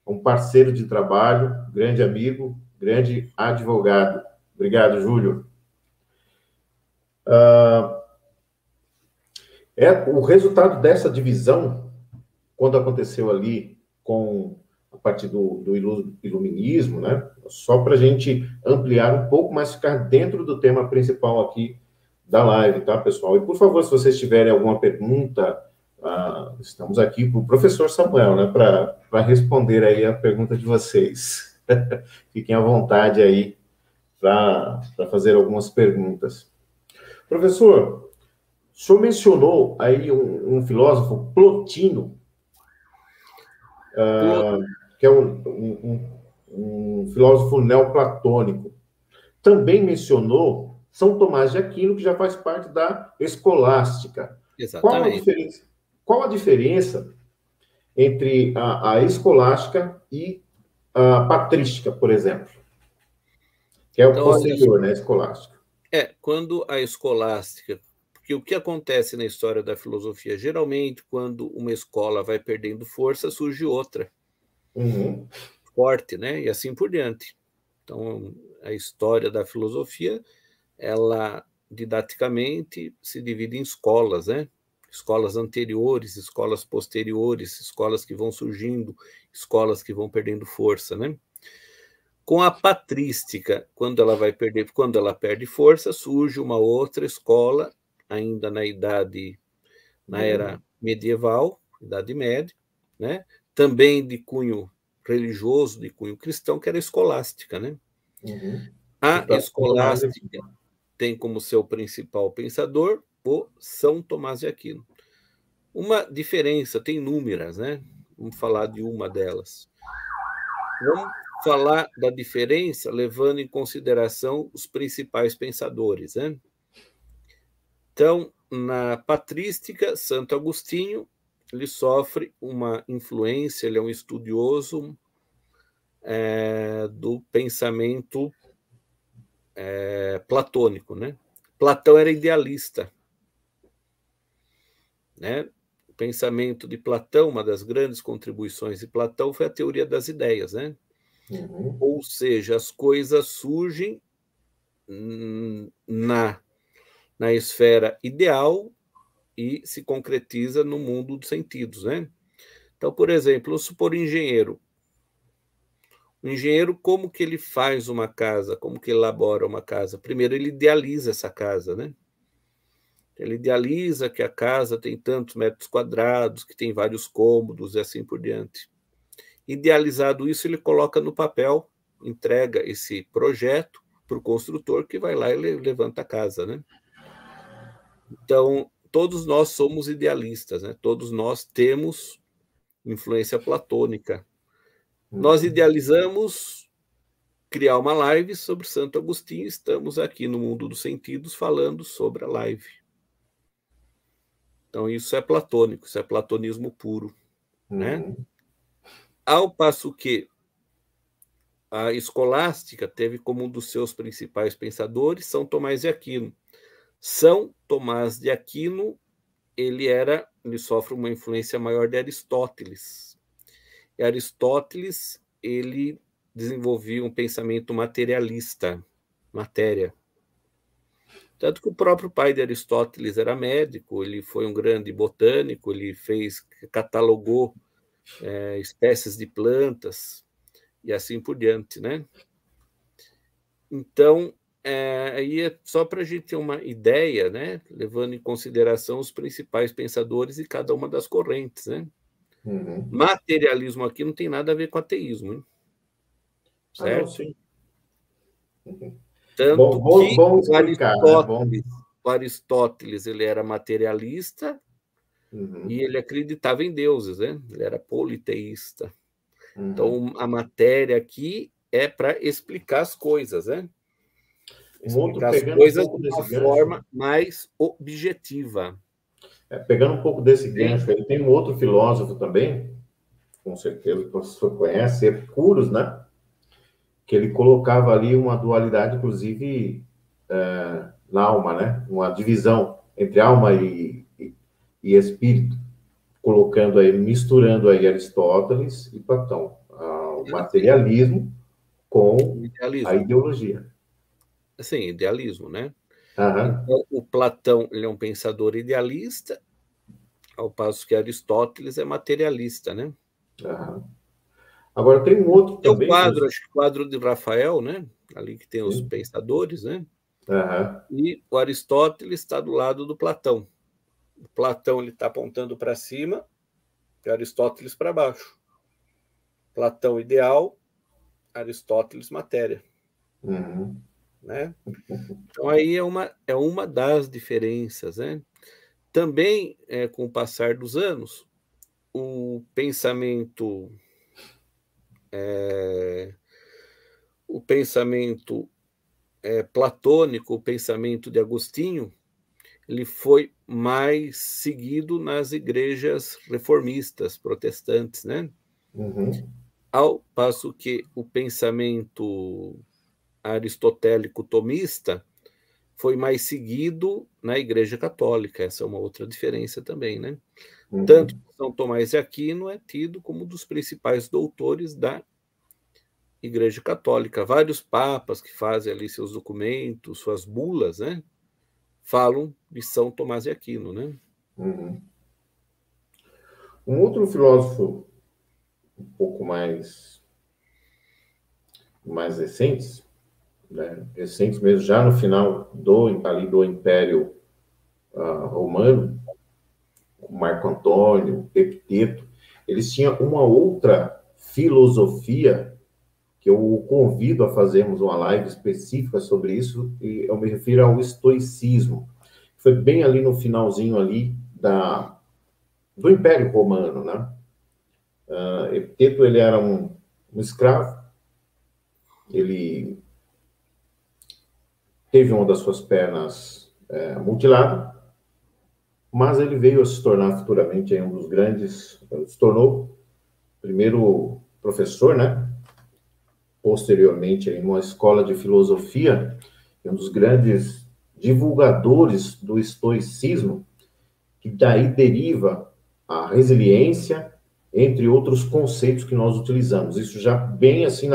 A: um parceiro de trabalho, grande amigo, grande advogado. Obrigado, Júlio. O resultado dessa divisão, quando aconteceu ali com a partir do iluminismo, né? Só para a gente ampliar um pouco, mas ficar dentro do tema principal aqui da live, tá, pessoal? E, por favor, se vocês tiverem alguma pergunta, estamos aqui para o professor Samuel, né, para responder aí a pergunta de vocês. Fiquem à vontade aí para fazer algumas perguntas. Professor, o senhor mencionou aí um filósofo, Plotino, que é um filósofo neoplatônico. Também mencionou São Tomás de Aquino, que já faz parte da escolástica.
B: Exatamente.
A: Qual a diferença entre a escolástica e a patrística, por exemplo? Que é o
B: Então,
A: posterior, né, a escolástica.
B: Quando a escolástica, porque o que acontece na história da filosofia, geralmente, quando uma escola vai perdendo força, surge outra, forte, né? E assim por diante. Então, a história da filosofia, ela didaticamente se divide em escolas, né? Escolas anteriores, escolas posteriores, escolas que vão surgindo, escolas que vão perdendo força, né? Com a patrística, quando ela perde força, surge uma outra escola, ainda na era medieval, Idade Média, né? Também de cunho religioso, de cunho cristão, que era a escolástica, né? A escolástica tem como seu principal pensador o São Tomás de Aquino. Uma diferença, tem inúmeras, né? Vamos falar de uma delas. Vamos falar da diferença levando em consideração os principais pensadores, né? Então, na patrística, Santo Agostinho, ele sofre uma influência, ele é um estudioso do pensamento platônico, né? Platão era idealista, né? O pensamento de Platão, uma das grandes contribuições de Platão foi a teoria das ideias, né?
A: Uhum.
B: Ou seja, as coisas surgem na esfera ideal e se concretiza no mundo dos sentidos, né? Então, por exemplo, vamos supor engenheiro. O engenheiro, como que ele faz uma casa? Como que ele elabora uma casa? Primeiro, ele idealiza essa casa, né? Ele idealiza que a casa tem tantos metros quadrados, que tem vários cômodos e assim por diante. Idealizado isso, ele coloca no papel, entrega esse projeto para o construtor, que vai lá e levanta a casa, né? Então, todos nós somos idealistas, né? Todos nós temos influência platônica. Nós idealizamos criar uma live sobre Santo Agostinho, estamos aqui no Mundo dos Sentidos falando sobre a live. Então, isso é platônico, isso é platonismo puro, né? Ao passo que a escolástica teve como um dos seus principais pensadores São Tomás de Aquino. São Tomás de Aquino, ele sofre uma influência maior de Aristóteles. E Aristóteles, ele desenvolvia um pensamento materialista, matéria. Tanto que o próprio pai de Aristóteles era médico, ele foi um grande botânico, ele catalogou espécies de plantas e assim por diante, né? Então, aí é só para a gente ter uma ideia, né? Levando em consideração os principais pensadores de cada uma das correntes, né? Materialismo aqui não tem nada a ver com ateísmo, hein? Certo?
A: Não, sim.
B: Tanto que
A: vamos explicar,
B: o Aristóteles ele era materialista e ele acreditava em deuses, né? Ele era politeísta. Então, a matéria aqui é para explicar as coisas, né? Explicar as coisas de uma forma mais objetiva.
A: Pegando um pouco desse gancho, ele tem um outro filósofo também, com certeza o professor conhece, Epicuro, né? Que ele colocava ali uma dualidade, inclusive, na alma, né? Uma divisão entre alma e espírito, colocando aí, misturando aí Aristóteles e Platão, o materialismo com a ideologia.
B: Sim, idealismo, né? Então, o Platão ele é um pensador idealista, ao passo que Aristóteles é materialista, né?
A: Agora, tem um outro também...
B: Acho que o quadro de Rafael, né? Ali que tem os pensadores, né? E o Aristóteles está do lado do Platão. O Platão ele está apontando para cima e Aristóteles para baixo. Platão ideal, Aristóteles matéria. Né? Então, aí é uma das diferenças, né? Também, com o passar dos anos, o pensamento platônico, o pensamento de Agostinho, ele foi mais seguido nas igrejas reformistas, protestantes, né? Ao passo que o pensamento aristotélico tomista foi mais seguido na Igreja Católica. Essa é uma outra diferença também, né? Tanto que São Tomás de Aquino é tido como um dos principais doutores da Igreja Católica. Vários papas que fazem ali seus documentos, suas bulas, né? Falam de São Tomás de Aquino, né?
A: Um outro filósofo um pouco mais recentes, né? Recentes mesmo, já no final do Império Romano, o Marco Antônio, Epiteto, eles tinham uma outra filosofia que eu o convido a fazermos uma live específica sobre isso, e eu me refiro ao estoicismo. Foi bem ali no finalzinho ali do Império Romano, né? Epiteto, ele era um escravo, ele teve uma das suas pernas mutilada, mas ele veio a se tornar futuramente um dos grandes, se tornou primeiro professor, né? Posteriormente em uma escola de filosofia, um dos grandes divulgadores do estoicismo, que daí deriva a resiliência, entre outros conceitos que nós utilizamos. Isso já bem assim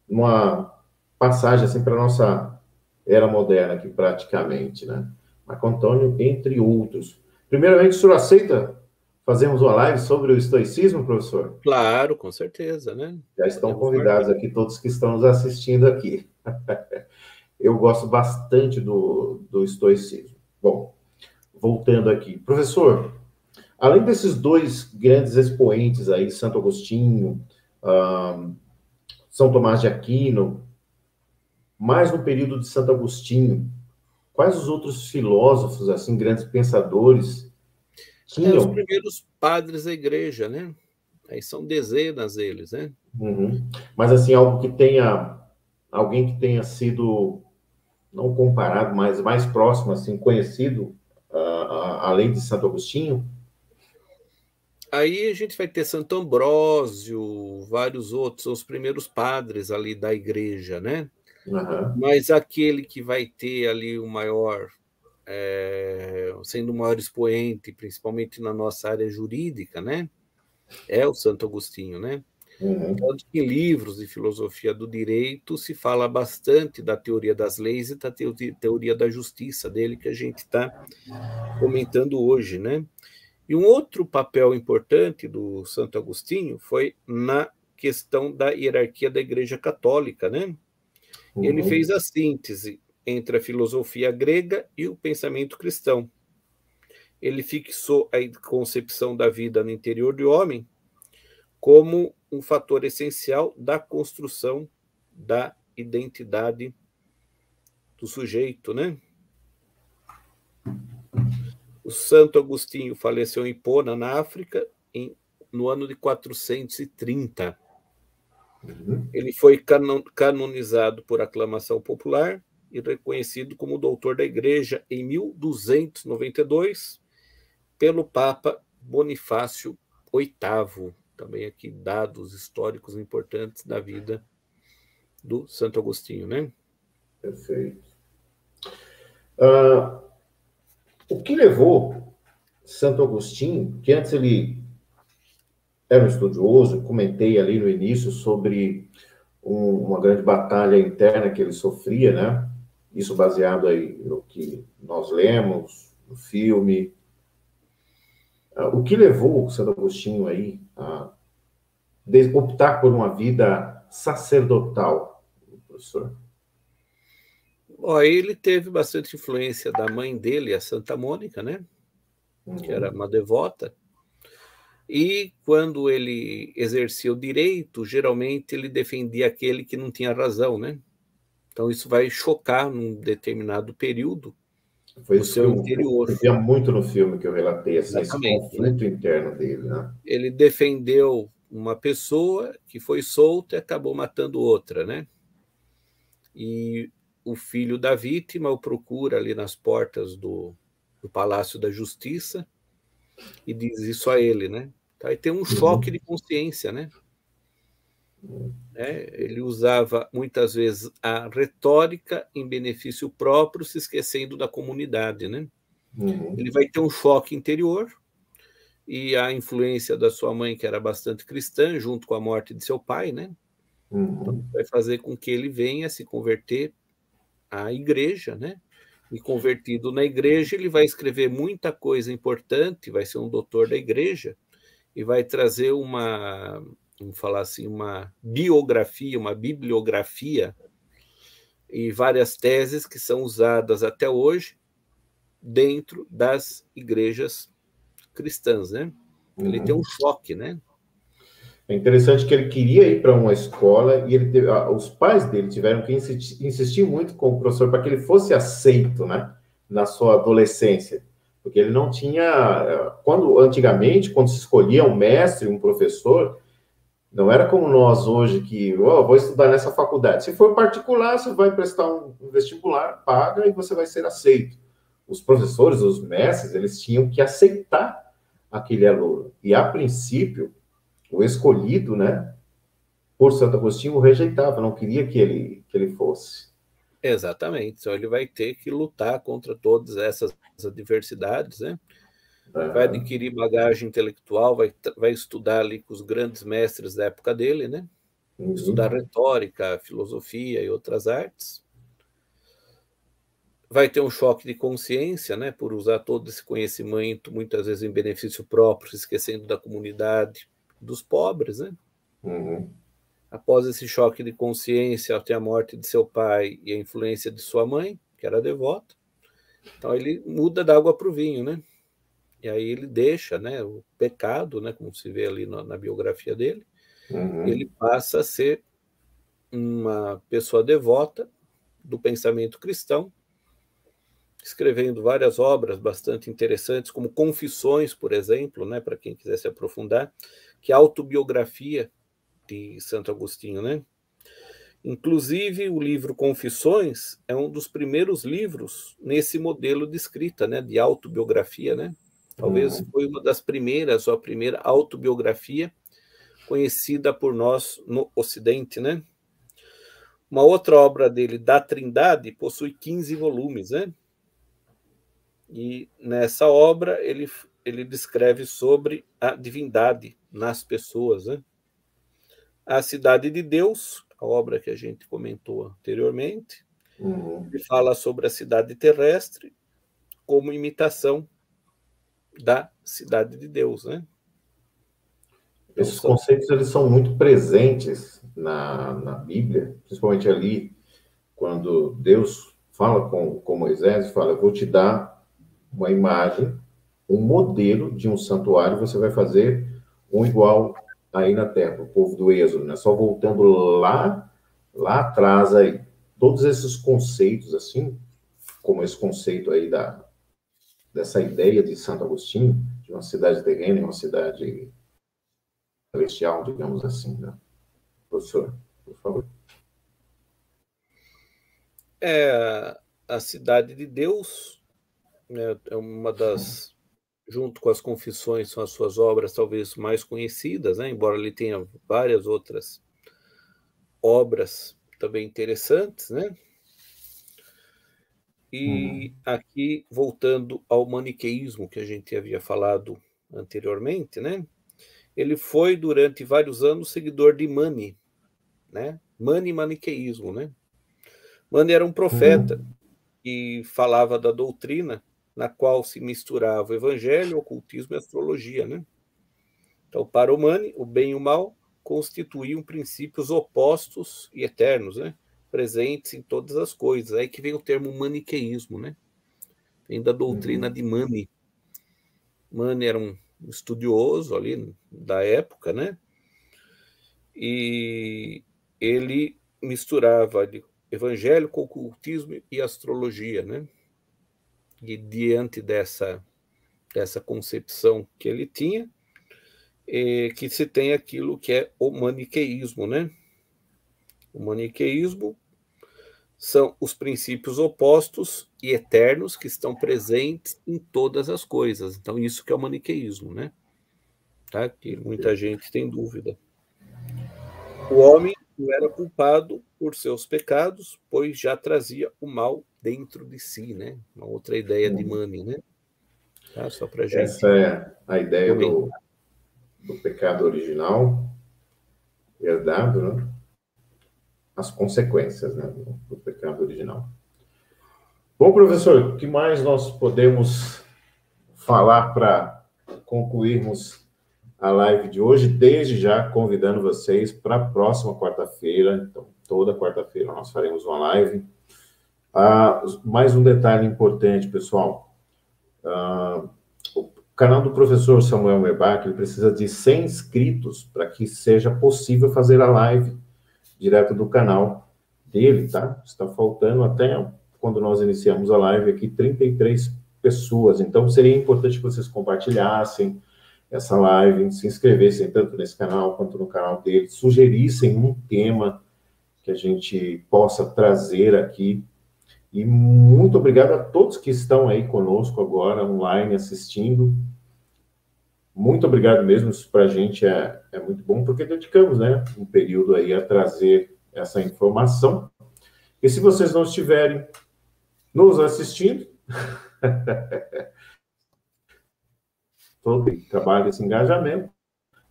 A: numa passagem assim para a nossa era moderna aqui praticamente, né? Marco Antônio, entre outros. Primeiramente, o senhor aceita fazermos uma live sobre o estoicismo, professor?
B: Claro, com certeza, né?
A: Já estão
B: Podemos
A: convidados
B: marcar.
A: aqui todos que estão nos assistindo aqui. Eu gosto bastante do estoicismo. Bom, voltando aqui. Professor, além desses dois grandes expoentes aí, Santo Agostinho, São Tomás de Aquino, mais no período de Santo Agostinho, quais os outros filósofos, assim, grandes pensadores
B: Os
A: tinham?
B: primeiros padres da igreja, né? Aí são dezenas eles, né?
A: Uhum. Mas, assim, algo que tenha, alguém que tenha sido, não comparado, mas mais próximo, assim, conhecido, além de Santo Agostinho?
B: Aí a gente vai ter Santo Ambrósio, vários outros, os primeiros padres ali da igreja, né?
A: Aham.
B: Mas aquele que vai ter ali o maior, sendo o maior expoente, principalmente na nossa área jurídica, né? É o Santo Agostinho, né?
A: Uhum.
B: Tanto que em livros de filosofia do direito se fala bastante da teoria das leis e da teoria da justiça dele, que a gente está comentando hoje, né? E um outro papel importante do Santo Agostinho foi na questão da hierarquia da Igreja Católica, né? Ele fez
A: Uhum.
B: a síntese entre a filosofia grega e o pensamento cristão. Ele fixou a concepção da vida no interior do homem como um fator essencial da construção da identidade do sujeito, né? O Santo Agostinho faleceu em Hipona, na África, no ano de 430.
A: Uhum.
B: Ele foi canonizado por aclamação popular e reconhecido como doutor da Igreja em 1292 pelo Papa Bonifácio VIII. Também aqui dados históricos importantes da vida do Santo Agostinho, né?
A: Perfeito. Ah, o que levou Santo Agostinho, que antes ele era um estudioso, comentei ali no início sobre uma grande batalha interna que ele sofria, né? Isso baseado aí no que nós lemos, no filme. O que levou o Santo Agostinho aí a optar por uma vida sacerdotal, professor?
B: Bom, ele teve bastante influência da mãe dele, a Santa Mônica, né? Que era
A: Uhum.
B: uma devota. E quando ele exercia o direito, geralmente ele defendia aquele que não tinha razão, né? Então isso vai chocar num determinado período
A: Foi
B: o
A: isso que
B: seu
A: eu
B: interior.
A: via muito no filme que eu relatei, assim, esse
B: Exatamente, né?
A: conflito interno dele, né?
B: Ele defendeu uma pessoa que foi solta e acabou matando outra, né? E o filho da vítima o procura ali nas portas do Palácio da Justiça e diz isso a ele, né? Então, aí tem um choque
A: Uhum.
B: de consciência, né? Ele usava muitas vezes a retórica em benefício próprio, se esquecendo da comunidade, né? Ele
A: Uhum.
B: vai ter um choque interior e a influência da sua mãe, que era bastante cristã, junto com a morte de seu pai, né? Então,
A: Uhum.
B: vai fazer com que ele venha se converter à igreja, né? E convertido na igreja, ele vai escrever muita coisa importante, vai ser um doutor da igreja e vai trazer vamos falar assim, uma biografia, uma bibliografia e várias teses que são usadas até hoje dentro das igrejas cristãs, né? Ele tem um
A: Uhum.
B: choque, né?
A: É interessante que ele queria ir para uma escola e os pais dele tiveram que insistir muito com o professor para que ele fosse aceito, né, na sua adolescência, porque ele não tinha, antigamente, quando se escolhia um mestre, um professor, não era como nós hoje que, vou estudar nessa faculdade. Se for particular, você vai prestar um vestibular, paga e você vai ser aceito. Os professores, os mestres, eles tinham que aceitar aquele aluno. E, a princípio, o escolhido, né, por Santo Agostinho, o rejeitava, não queria que ele fosse.
B: Exatamente. Então, ele vai ter que lutar contra todas essas adversidades, né? Vai adquirir bagagem intelectual, vai estudar ali com os grandes mestres da época dele, né? Estudar retórica, filosofia e outras artes. Vai ter um choque de consciência, né? Por usar todo esse conhecimento, muitas vezes em benefício próprio, se esquecendo da comunidade, dos pobres, né? Após esse choque de consciência, até a morte de seu pai e a influência de sua mãe, que era devota, então ele muda da água para o vinho, né? E aí ele deixa, né, o pecado, né, como se vê ali na biografia dele, ele passa a ser uma pessoa devota do pensamento cristão, escrevendo várias obras bastante interessantes, como Confissões, por exemplo, né, para quem quiser se aprofundar, que é a autobiografia de Santo Agostinho, né? Inclusive, o livro Confissões é um dos primeiros livros nesse modelo de escrita, né, de autobiografia, né? Talvez foi uma das primeiras, ou a primeira autobiografia conhecida por nós no Ocidente, né? Uma outra obra dele, Da Trindade, possui 15 volumes, né? E nessa obra ele descreve sobre a divindade nas pessoas, né? A Cidade de Deus, a obra que a gente comentou anteriormente, ele fala sobre a cidade terrestre como imitação da cidade de Deus, né? Então,
A: esses conceitos, eles são muito presentes na Bíblia, principalmente ali, quando Deus fala com Moisés, fala, eu vou te dar uma imagem, um modelo de um santuário, você vai fazer um igual aí na Terra, o povo do Êxodo, né? Só voltando lá atrás aí, todos esses conceitos, assim, como esse conceito aí dessa ideia de Santo Agostinho, de uma cidade terrena e uma cidade celestial, digamos assim, né? Professor, por favor.
B: A Cidade de Deus, né, é uma das, junto com as Confissões, são as suas obras talvez mais conhecidas, né, embora ele tenha várias outras obras também interessantes, né? E aqui, voltando ao maniqueísmo que a gente havia falado anteriormente, né? Ele foi, durante vários anos, seguidor de Mani, né? Maniqueísmo, né? Mani era um profeta que falava da doutrina na qual se misturava o evangelho, o ocultismo e a astrologia, né? Então, para o Mani, o bem e o mal constituíam princípios opostos e eternos, né? Presentes em todas as coisas. Aí que vem o termo maniqueísmo, né? Vem da doutrina de Mani. Mani era um estudioso ali da época, né? E ele misturava ali evangelho com ocultismo e astrologia, né? E diante dessa concepção que ele tinha, que se tem aquilo que é o maniqueísmo, né? O maniqueísmo são os princípios opostos e eternos que estão presentes em todas as coisas. Então, isso que é o maniqueísmo, né? Tá? Que muita gente tem dúvida. O homem não era culpado por seus pecados, pois já trazia o mal dentro de si, né? Uma outra ideia de Mani, né? Tá? Só para gente.
A: Essa é a ideia do pecado original, herdado, né? As consequências, né, do pecado original. Bom, professor, o que mais nós podemos falar para concluirmos a live de hoje? Desde já convidando vocês para a próxima quarta-feira. Então, toda quarta-feira nós faremos uma live. Mais um detalhe importante, pessoal. O canal do professor Samuel Merbach, ele precisa de 100 inscritos para que seja possível fazer a live direto do canal dele, tá? Está faltando até quando nós iniciamos a live aqui 33 pessoas. Então, seria importante que vocês compartilhassem essa live, se inscrevessem tanto nesse canal quanto no canal dele, sugerissem um tema que a gente possa trazer aqui. E muito obrigado a todos que estão aí conosco agora, online, assistindo. Muito obrigado mesmo, isso para a gente é muito bom, porque dedicamos, né, um período aí a trazer essa informação. E se vocês não estiverem nos assistindo, todo trabalho, esse engajamento,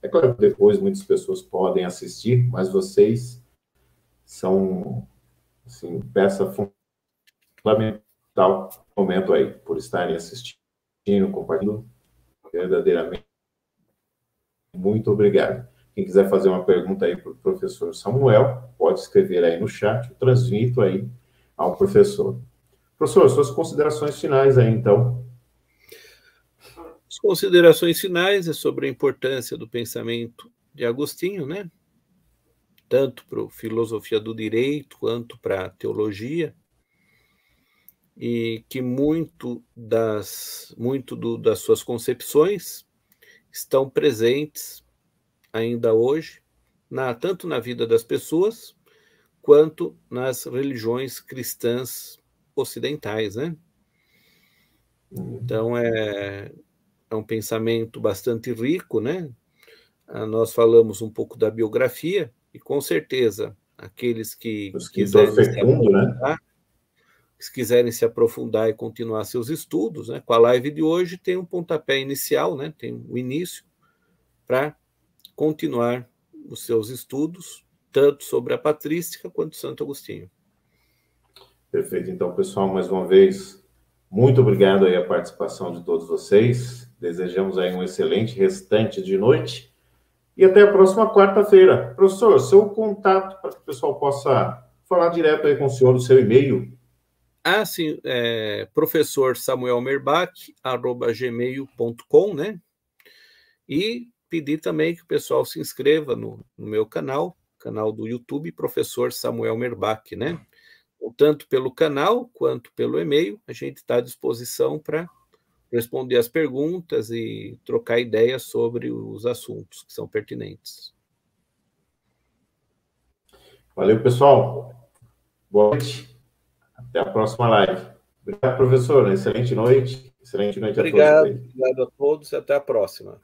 A: é claro que depois muitas pessoas podem assistir, mas vocês são, assim, peça fundamental no momento aí, por estarem assistindo, compartilhando, verdadeiramente. Muito obrigado. Quem quiser fazer uma pergunta aí para o professor Samuel, pode escrever aí no chat, eu transmito aí ao professor. Professor, suas considerações finais aí, então.
B: As considerações finais é sobre a importância do pensamento de Agostinho, né? Tanto para a filosofia do direito quanto para a teologia, e que muito das suas concepções estão presentes ainda hoje, tanto na vida das pessoas, quanto nas religiões cristãs ocidentais, né? Então, é um pensamento bastante rico, né? Nós falamos um pouco da biografia, e com certeza, aqueles que quiserem se aprofundar e continuar seus estudos, né? Com a live de hoje tem um pontapé inicial, né? Tem um início para continuar os seus estudos, tanto sobre a patrística quanto Santo Agostinho.
A: Perfeito. Então, pessoal, mais uma vez, muito obrigado aí a participação de todos vocês. Desejamos aí um excelente restante de noite. E até a próxima quarta-feira. Professor, seu contato para que o pessoal possa falar direto aí com o senhor, o seu e-mail.
B: Sim, professor Samuel Merbach, @gmail.com, né? E pedir também que o pessoal se inscreva no meu canal do YouTube, professor Samuel Merbach, né? Tanto pelo canal quanto pelo e-mail, a gente está à disposição para responder as perguntas e trocar ideias sobre os assuntos que são pertinentes.
A: Valeu, pessoal. Boa noite. Até a próxima live. Obrigado, professor. Excelente noite. Excelente noite a todos.
B: Obrigado a todos e até a próxima.